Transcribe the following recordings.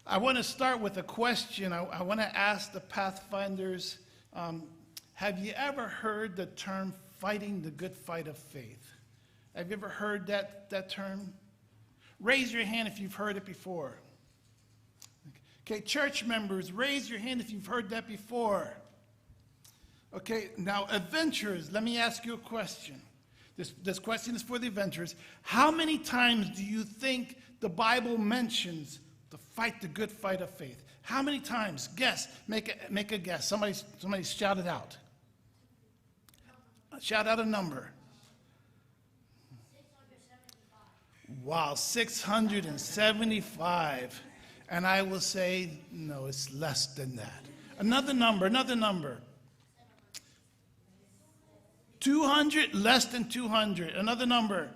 I want to start with a question. I want to ask the Pathfinders, have you ever heard the term fighting the good fight of faith? Have you ever heard that term? Raise your hand if you've heard it before. Okay, church members, raise your hand if you've heard that before. Okay, now adventurers, let me ask you a question. This question is for the adventurers. How many times do you think the Bible mentions to fight the good fight of faith? How many times? Guess. Make a guess. Somebody shout it out. Shout out a number. 675. Wow, 675. And I will say, no, it's less than that. Another number. 200, less than 200. Another number.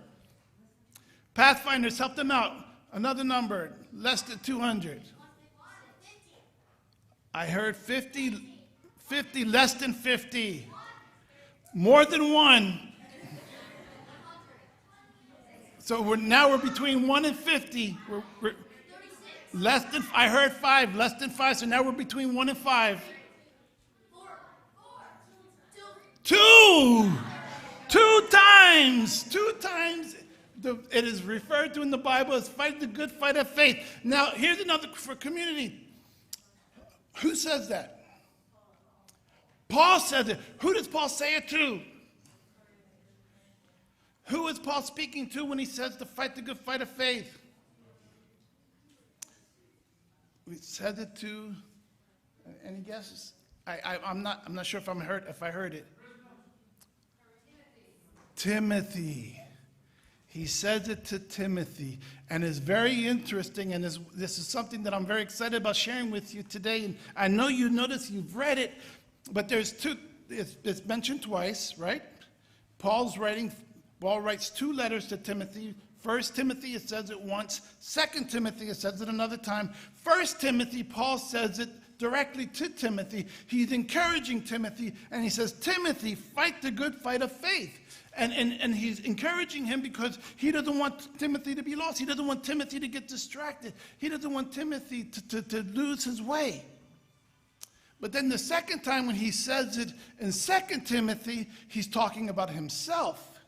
Pathfinders, help them out. Another number, less than 200. I heard 50, less than 50. More than one. So now we're between 1 and 50. We're less than, I heard 5, less than 5, so now we're between 1 and 5. 2 times. It is referred to in the Bible as fight the good fight of faith. Now, here's another for community. Who says that? Paul says it. Who does Paul say it to? Who is Paul speaking to when he says to fight the good fight of faith? We said it to, any guesses? I'm not sure if I heard it. Timothy. He says it to Timothy, and it's very interesting, and this is something that I'm very excited about sharing with you today. And I know you notice you've read it, but there's two, it's mentioned twice, right? Paul writes 2 letters to Timothy. 1 Timothy, it says it once. 2 Timothy, it says it another time. 1 Timothy, Paul says it directly to Timothy. He's encouraging Timothy, and he says, Timothy, fight the good fight of faith. And he's encouraging him because he doesn't want Timothy to be lost. He doesn't want Timothy to get distracted. He doesn't want Timothy to lose his way. But then the second time when he says it in 2 Timothy, he's talking about himself.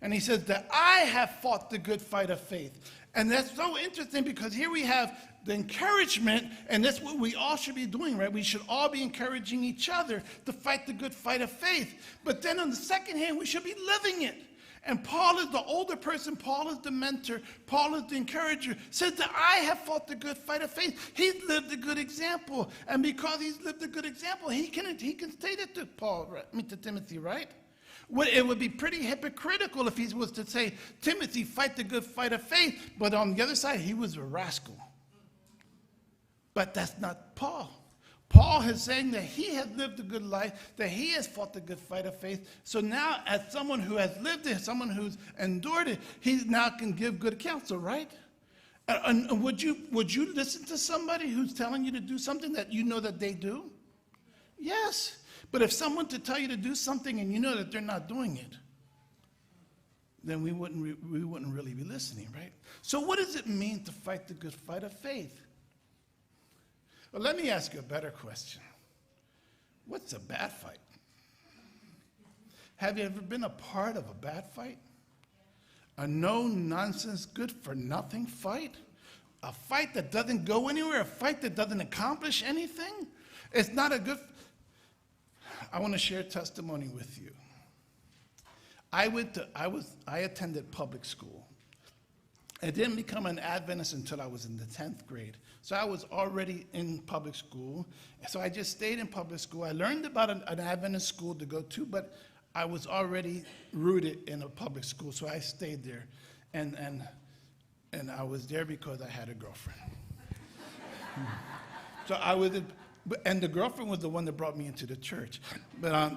And he says that I have fought the good fight of faith. And that's so interesting because here we have the encouragement, and that's what we all should be doing, right? We should all be encouraging each other to fight the good fight of faith. But then on the second hand, we should be living it. And Paul is the older person. Paul is the mentor. Paul is the encourager. Says that I have fought the good fight of faith. He's lived a good example. And because he's lived a good example, he can state it to to Timothy, right? It would be pretty hypocritical if he was to say, Timothy, fight the good fight of faith. But on the other side, he was a rascal. But that's not Paul. Paul is saying that he has lived a good life, that he has fought the good fight of faith. So now, as someone who has lived it, someone who's endured it, he now can give good counsel, right? And would you listen to somebody who's telling you to do something that you know that they do? Yes. But if someone to tell you to do something and you know that they're not doing it, then we wouldn't really be listening, right? So what does it mean to fight the good fight of faith? Well, let me ask you a better question. What's a bad fight? Have you ever been a part of a bad fight? A no-nonsense, good-for-nothing fight? A fight that doesn't go anywhere? A fight that doesn't accomplish anything? It's not a good... I want to share a testimony with you. I attended public school. I didn't become an Adventist until I was in the 10th grade. So I was already in public school. So I just stayed in public school. I learned about an Adventist school to go to, but I was already rooted in a public school, so I stayed there. And I was there because I had a girlfriend. So I was, and the girlfriend was the one that brought me into the church. But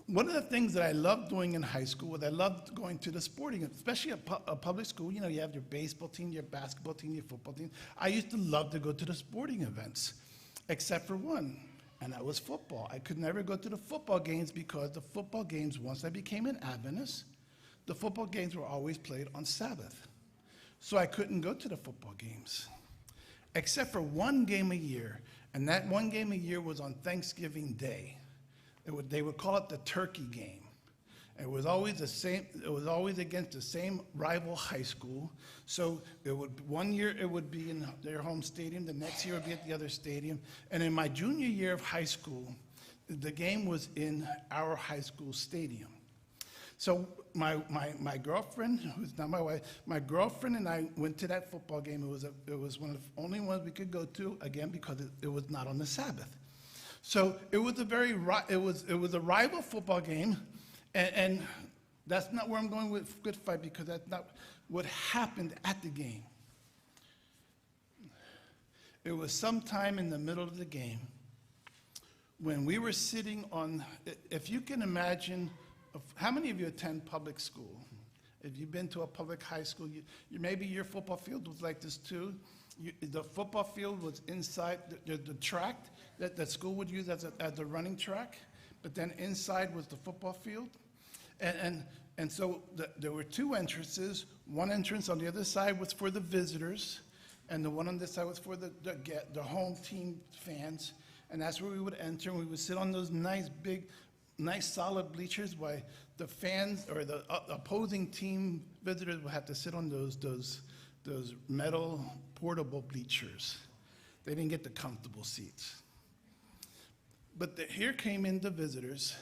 one of the things that I loved doing in high school was I loved going to the sporting, especially a public school. You know, you have your baseball team, your basketball team, your football team. I used to love to go to the sporting events, except for one, and that was football. I could never go to the football games because the football games, once I became an Adventist, the football games were always played on Sabbath. So I couldn't go to the football games. except for one game a year, and that one game a year was on Thanksgiving Day. They would call it the turkey game. It was always the same. It was always against the same rival high school. So one year it would be in their home stadium. The next year it would be at the other stadium. And in my junior year of high school, the game was in our high school stadium. So my girlfriend, who's not my wife, my girlfriend and I went to that football game. It was one of the only ones we could go to, again, because it was not on the Sabbath. So it was a rival football game, and that's not where I'm going with good fight, because that's not what happened at the game. It was sometime in the middle of the game when we were sitting on, if you can imagine, how many of you attend public school? If you've been to a public high school, maybe your football field was like this too. The football field was inside the track that school would use as a running track, but then inside was the football field. And so there were two entrances. One entrance on the other side was for the visitors, and the one on this side was for the home team fans. And that's where we would enter, and we would sit on those nice solid bleachers, while the fans or the opposing team visitors would have to sit on those metal portable bleachers. They didn't get the comfortable seats. But here came in the visitors.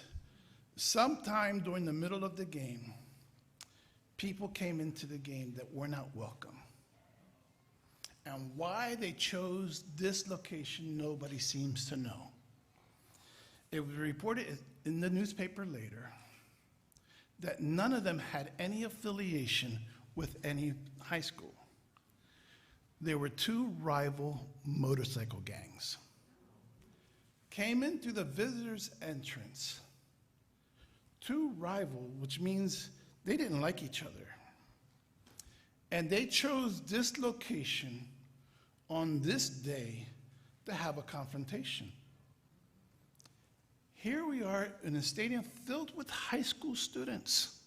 Sometime during the middle of the game, people came into the game that were not welcome. And why they chose this location, nobody seems to know. It was reported in the newspaper later that none of them had any affiliation with any high school. There were two rival motorcycle gangs. Came in through the visitors' entrance. Two rival, which means they didn't like each other. And they chose this location on this day to have a confrontation. Here we are in a stadium filled with high school students.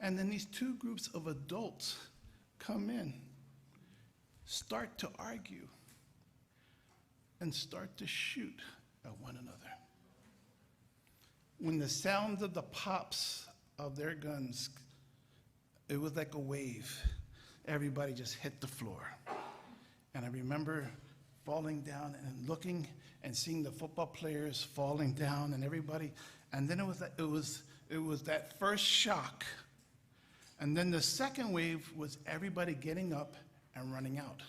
And then these two groups of adults come in, start to argue, and start to shoot at one another. When the sound of the pops of their guns, it was like a wave. Everybody just hit the floor. And I remember falling down and looking and seeing the football players falling down and everybody. And then it was that first shock. And then the second wave was everybody getting up and running out.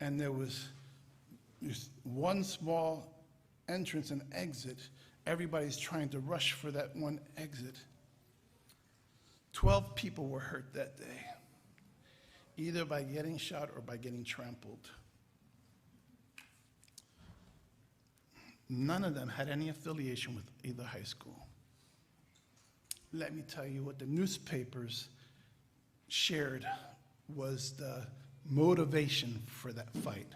And there was one small entrance and exit. Everybody's trying to rush for that one exit. 12 people were hurt that day, either by getting shot or by getting trampled. None of them had any affiliation with either high school. Let me tell you what the newspapers shared was the motivation for that fight.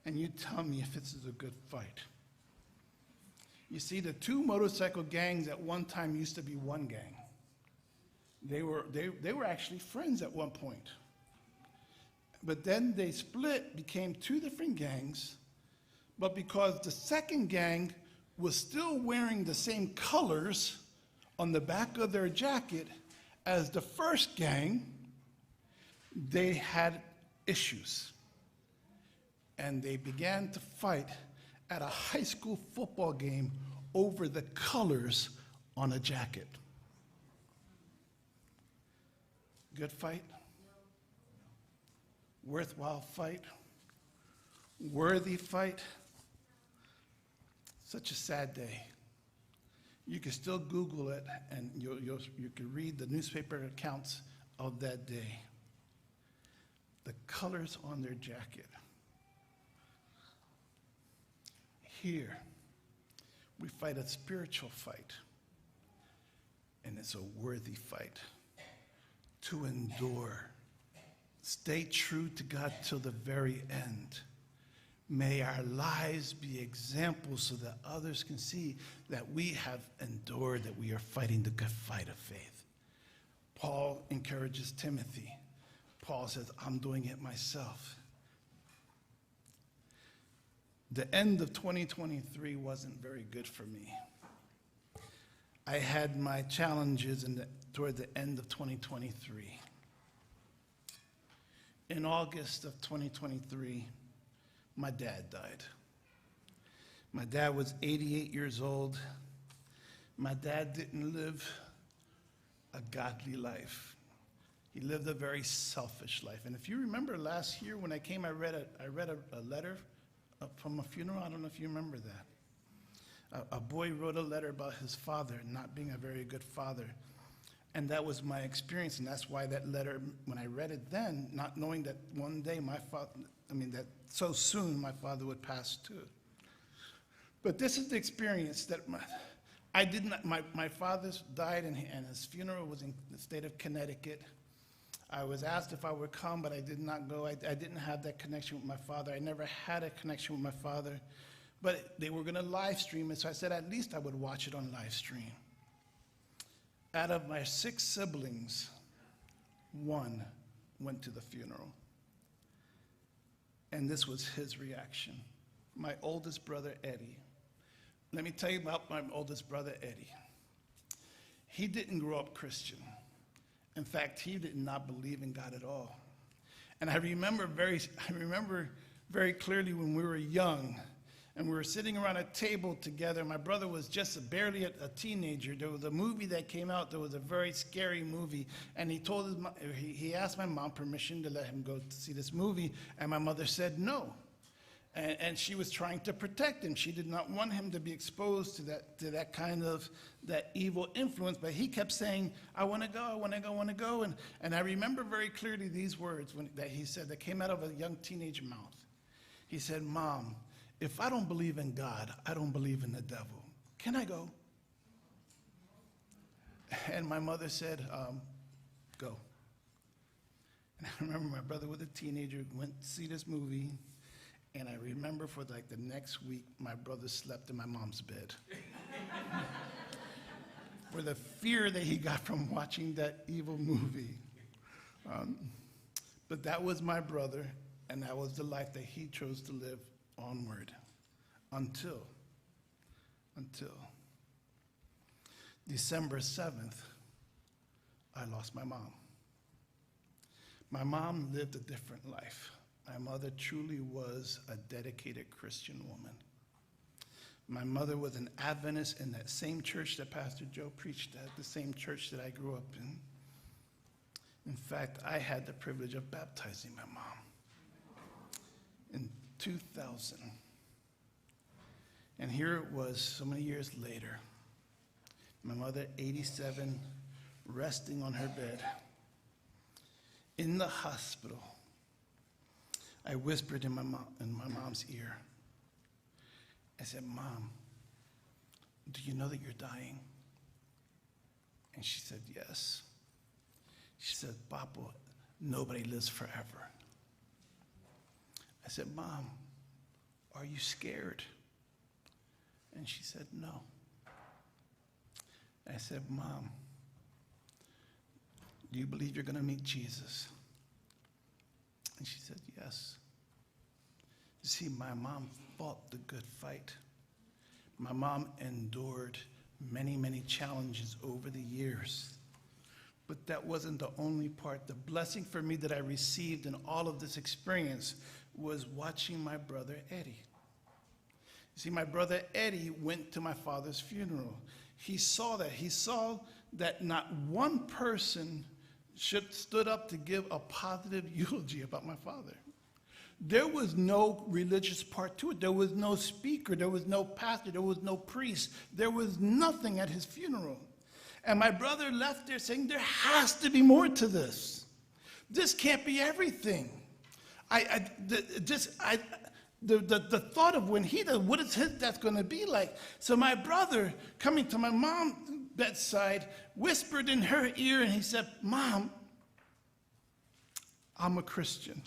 And you tell me if this is a good fight. You see, the two motorcycle gangs at one time used to be one gang. They were actually friends at one point. But then they split, became two different gangs. But because the second gang was still wearing the same colors on the back of their jacket as the first gang, they had issues. And they began to fight at a high school football game over the colors on a jacket. Good fight? Worthwhile fight? Worthy fight? Such a sad day. You can still Google it, and you can read the newspaper accounts of that day. The colors on their jacket. Here, we fight a spiritual fight, and it's a worthy fight. To endure. Stay true to God till the very end. May our lives be examples so that others can see that we have endured, that we are fighting the good fight of faith. Paul encourages Timothy. Paul says, I'm doing it myself. The end of 2023 wasn't very good for me. I had my challenges toward the end of 2023. In August of 2023, my dad died. My dad was 88 years old. My dad didn't live a godly life. He lived a very selfish life. And if you remember last year when I came, I read a letter from a funeral. I don't know if you remember that. A boy wrote a letter about his father not being a very good father. And that was my experience, and that's why that letter, when I read it then, not knowing that one day that so soon my father would pass too. But this is the experience that my father died, and his funeral was in the state of Connecticut. I was asked if I would come, but I did not go. I didn't have that connection with my father. I never had a connection with my father. But they were going to live stream it, so I said at least I would watch it on live stream. Out of my 6 siblings, 1 went to the funeral. And this was his reaction. My oldest brother, Eddie. Let me tell you about my oldest brother, Eddie. He didn't grow up Christian. In fact, he did not believe in God at all. And I remember very clearly when we were young, and we were sitting around a table together. My brother was just barely a teenager. There was a movie that came out that was a very scary movie, and he asked my mom permission to let him go to see this movie, and my mother said no. And she was trying to protect him. She did not want him to be exposed to that kind of that evil influence, but he kept saying, I want to go, I want to go, I want to go. And I remember very clearly these words that he said that came out of a young teenage mouth. He said, Mom, if I don't believe in God, I don't believe in the devil. Can I go? And my mother said, go. And I remember my brother was a teenager, went to see this movie. And I remember for like the next week, my brother slept in my mom's bed. For the fear that he got from watching that evil movie. But that was my brother, and that was the life that he chose to live onward until December 7th, I lost my mom. My mom lived a different life. My mother truly was a dedicated Christian woman. My mother was an Adventist in that same church that Pastor Joe preached at, the same church that I grew up in. In fact, I had the privilege of baptizing my mom in 2000. And here it was so many years later, my mother, 87, resting on her bed in the hospital. I whispered in my mom's ear. I said, Mom, do you know that you're dying? And she said, yes. She said, Papa, nobody lives forever. I said, Mom, are you scared? And she said, no. I said, Mom, do you believe you're going to meet Jesus? And she said, yes. You see, my mom fought the good fight. My mom endured many, many challenges over the years. But that wasn't the only part. The blessing for me that I received in all of this experience was watching my brother Eddie. You see, my brother Eddie went to my father's funeral. He saw that. He saw that not one person stood up to give a positive eulogy about my father. There was no religious part to it. There was no speaker. There was no pastor. There was no priest. There was nothing at his funeral. And my brother left there saying, there has to be more to this. This can't be everything. The thought of when he does, what is his death going to be like? So my brother, coming to my mom's bedside, whispered in her ear, and he said, Mom, I'm a Christian.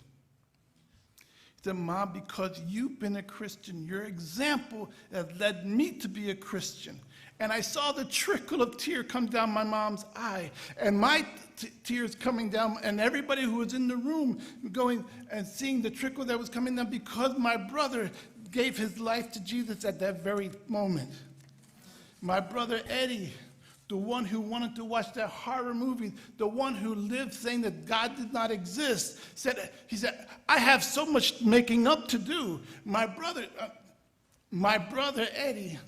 He said, Mom, because you've been a Christian, your example has led me to be a Christian. and I saw the trickle of tear come down my mom's eye, and my tears coming down, and everybody who was in the room going and seeing the trickle that was coming down because my brother gave his life to Jesus at that very moment. My brother Eddie, the one who wanted to watch that horror movie, the one who lived saying that God did not exist, he said, I have so much making up to do. My brother Eddie,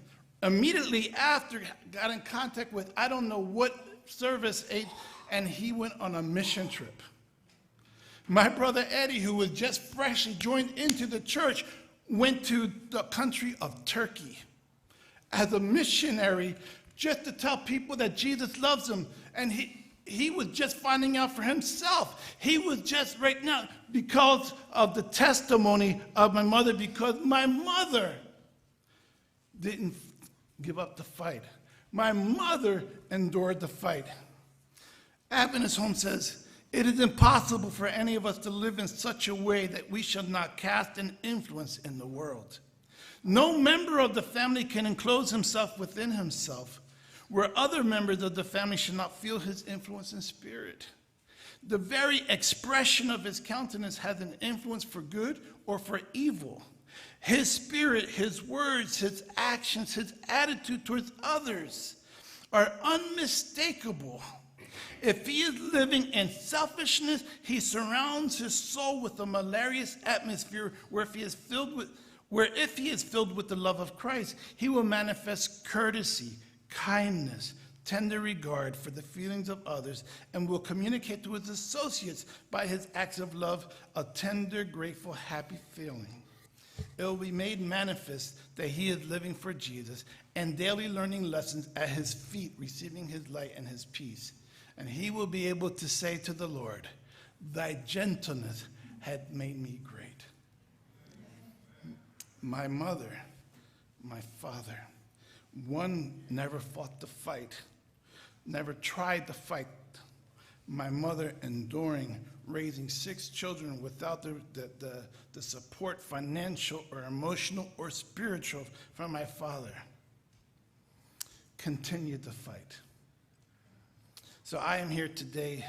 immediately after got in contact with, I don't know what service, and he went on a mission trip. My brother Eddie, who was just freshly joined into the church, went to the country of Turkey as a missionary just to tell people that Jesus loves them. And he was just finding out for himself. He was just right now, because of the testimony of my mother, because my mother didn't give up the fight. My mother endured the fight. Adventist Home says, it is impossible for any of us to live in such a way that we shall not cast an influence in the world. No member of the family can enclose himself within himself, where other members of the family should not feel his influence and spirit. The very expression of his countenance has an influence for good or for evil. His spirit, his words, his actions, his attitude towards others are unmistakable. If he is living in selfishness, he surrounds his soul with a malarious atmosphere where if he is filled with the love of Christ, he will manifest courtesy, kindness, tender regard for the feelings of others, and will communicate to his associates by his acts of love a tender, grateful, happy feeling. It will be made manifest that he is living for Jesus and daily learning lessons at his feet, receiving his light and his peace. And he will be able to say to the Lord, thy gentleness had made me great. My mother, my father, one never fought the fight, never tried the fight. My mother enduring, raising 6 children without the support, financial or emotional or spiritual, from my father, continued the fight. So I am here today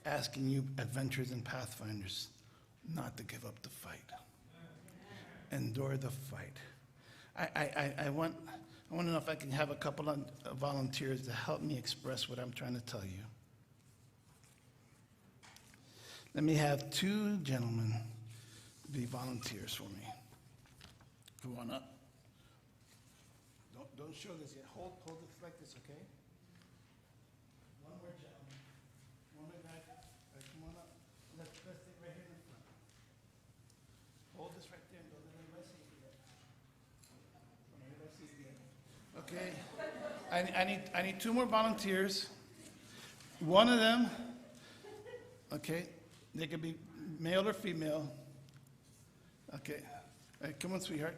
asking you, adventurers and pathfinders, not to give up the fight. Endure the fight. I want to know if I can have a couple of volunteers to help me express what I'm trying to tell you. Let me have 2 gentlemen be volunteers for me. Come on up. Don't show this yet. Hold it like this, okay? One more gentleman. One more guy. Come on up. Let's stay right here in the front. Hold this right there and don't let anybody see it yet. Don't let anybody see it yet. Okay. I need 2 more volunteers. One of them, okay, they could be male or female. Okay. All right, come on, sweetheart.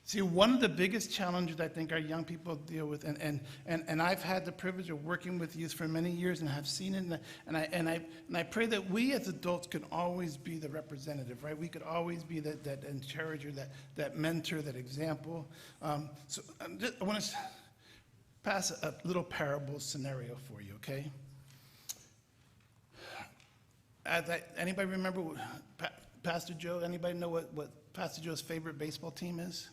See, one of the biggest challenges I think our young people deal with, and I've had the privilege of working with youth for many years and have seen it, and I pray that we as adults can always be the representative, right? We could always be that encourager, that mentor, that example. So I want to pass a little parable scenario for you, okay? Anybody remember Pastor Joe? Anybody know what Pastor Joe's favorite baseball team is?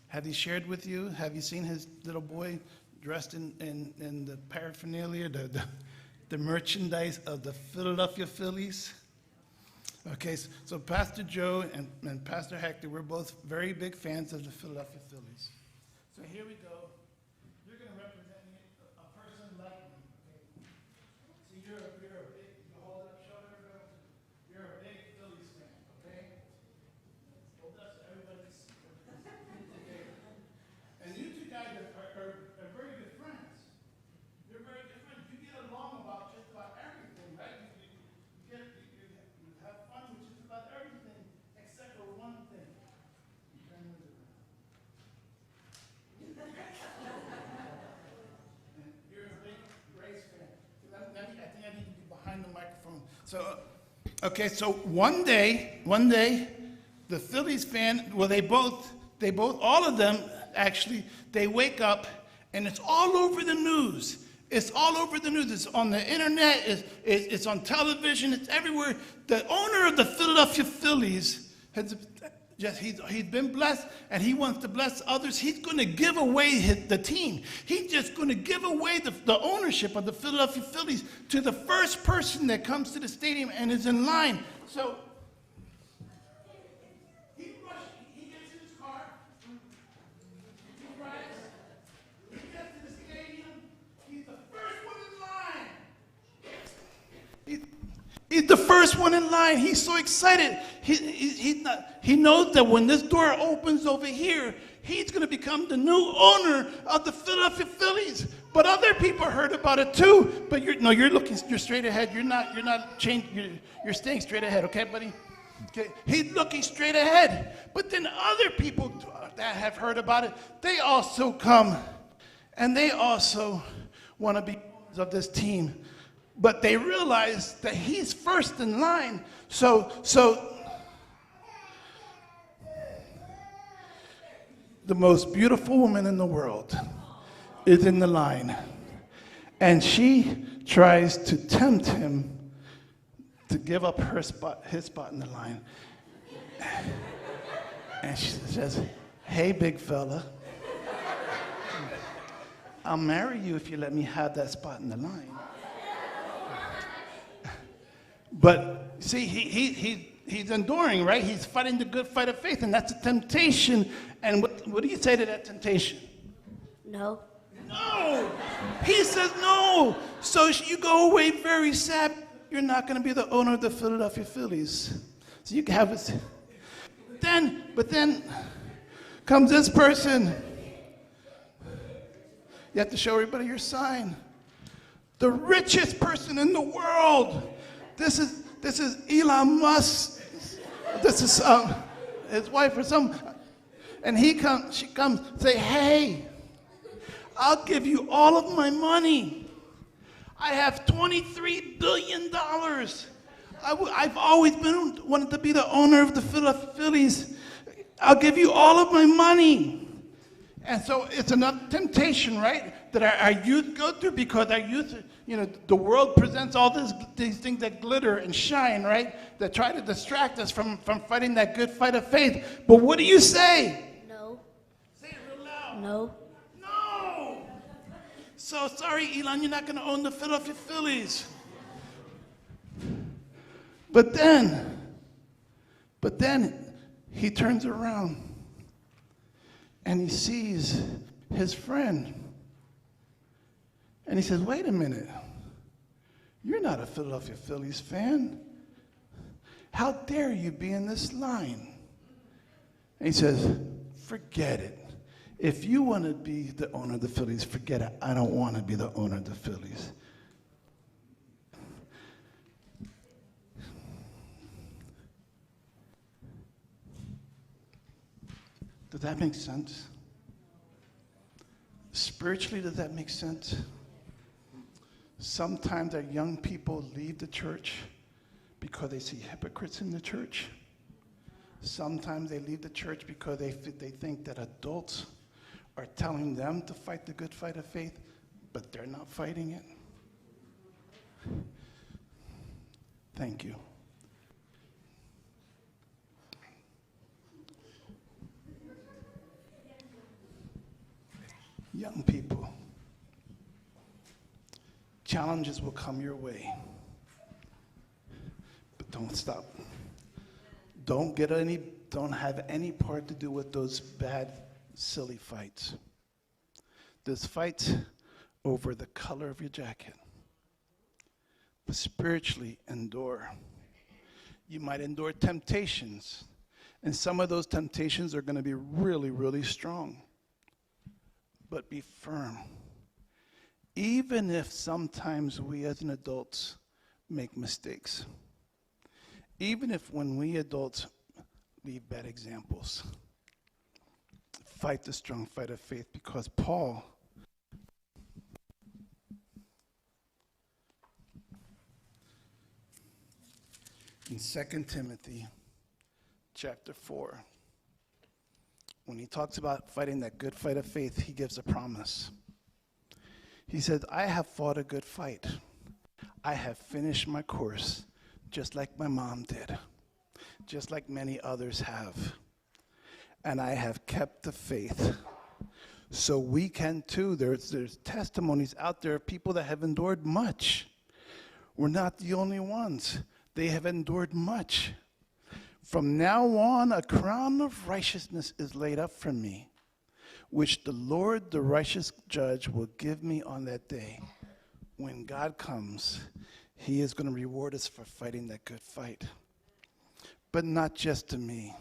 Have he shared with you? Have you seen his little boy dressed in the paraphernalia, the merchandise of the Philadelphia Phillies? Okay, so Pastor Joe and Pastor Hector, we're both very big fans of the Philadelphia Phillies. So here we go. You're going to represent me, a person like me. Okay? See, you're a big, you hold it up, show everybody. You're a big Phillies fan, okay? Hold up so everybody can see. And you 2 guys are very good friends. You're very good friends. You get along about just about everything, right? You have fun with just about everything except for one thing. You turn it around. So, okay, so one day, the Phillies fan, well, all of them actually, they wake up and it's all over the news. It's all over the news. It's on the internet. It's on television. It's everywhere. The owner of the Philadelphia Phillies has just he's been blessed, and he wants to bless others. He's going to give away the team. He's just going to give away the ownership of the Philadelphia Phillies to the first person that comes to the stadium and is in line. So he gets in his car. He drives. He gets to the stadium. He's the first one in line. He's the first one in line. He's so excited. He knows that when this door opens over here, he's going to become the new owner of the Philadelphia Phillies. But other people heard about it too. But you're straight ahead. You're staying straight ahead, okay, buddy? Okay. He's looking straight ahead. But then other people that have heard about it, they also come, and they also want to be owners of this team. But they realize that he's first in line. So the most beautiful woman in the world is in the line. And she tries to tempt him to give up his spot in the line. And she says, "Hey, big fella, I'll marry you if you let me have that spot in the line." But see, he's enduring, right? He's fighting the good fight of faith, and that's a temptation. And what do you say to that temptation? No. No! He says no! So you go away very sad. You're not going to be the owner of the Philadelphia Phillies. So you can have it. But then comes this person. You have to show everybody your sign. The richest person in the world. This is Elon Musk. This is his wife or some, and she comes, say, "Hey, I'll give you all of my money. I have $23 billion. I've always wanted to be the owner of the Philadelphia Phillies. I'll give you all of my money." And so it's another temptation, right, that our youth go through, because our youth, the world presents all these things that glitter and shine, right, that try to distract us from fighting that good fight of faith. But what do you say? No. Say it real loud. No. No. So sorry, Elon, you're not going to own the Philadelphia Phillies. But then he turns around and he sees his friend. And he says, "Wait a minute. You're not a Philadelphia Phillies fan. How dare you be in this line?" And he says, "Forget it. If you want to be the owner of the Phillies, forget it. I don't want to be the owner of the Phillies." Does that make sense? Spiritually, does that make sense? Sometimes our young people leave the church because they see hypocrites in the church. Sometimes they leave the church because they think that adults are telling them to fight the good fight of faith, but they're not fighting it. Thank you. Young people, challenges will come your way, but don't stop. Don't have any part to do with those bad, silly fights. There's fights over the color of your jacket, but spiritually endure. You might endure temptations, and some of those temptations are going to be really, really strong. But be firm. Even if sometimes we as an adults make mistakes. Even if when we adults leave bad examples. Fight the strong fight of faith, because Paul In 2 Timothy chapter 4, when he talks about fighting that good fight of faith, he gives a promise. He said, I have fought a good fight. I have finished my course, just like my mom did, just like many others have. And I have kept the faith. So we can too. There's testimonies out there of people that have endured much. We're not the only ones. They have endured much. From now on, a crown of righteousness is laid up for me, which the Lord, the righteous judge, will give me on that day. When God comes, he is going to reward us for fighting that good fight. But not just to me,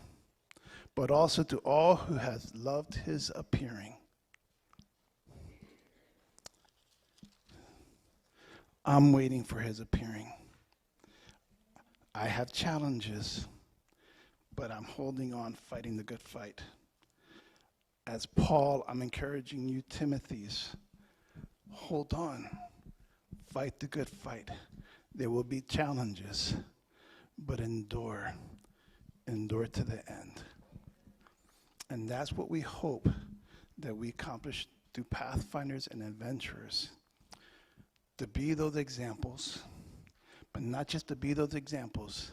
but also to all who has loved his appearing. I'm waiting for his appearing. I have challenges, but I'm holding on, fighting the good fight. As Paul, I'm encouraging you, Timothys, hold on, fight the good fight. There will be challenges, but endure to the end. And that's what we hope that we accomplish through Pathfinders and Adventurers, to be those examples, but not just to be those examples,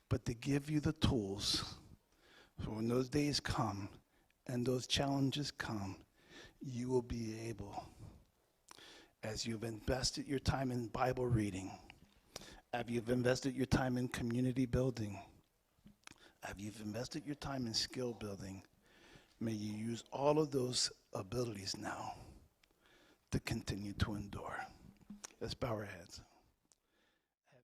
but to give you the tools so when those days come and those challenges come, you will be able, as you've invested your time in Bible reading, as you've invested your time in community building, as you've invested your time in skill building, may you use all of those abilities now to continue to endure. Let's bow our heads.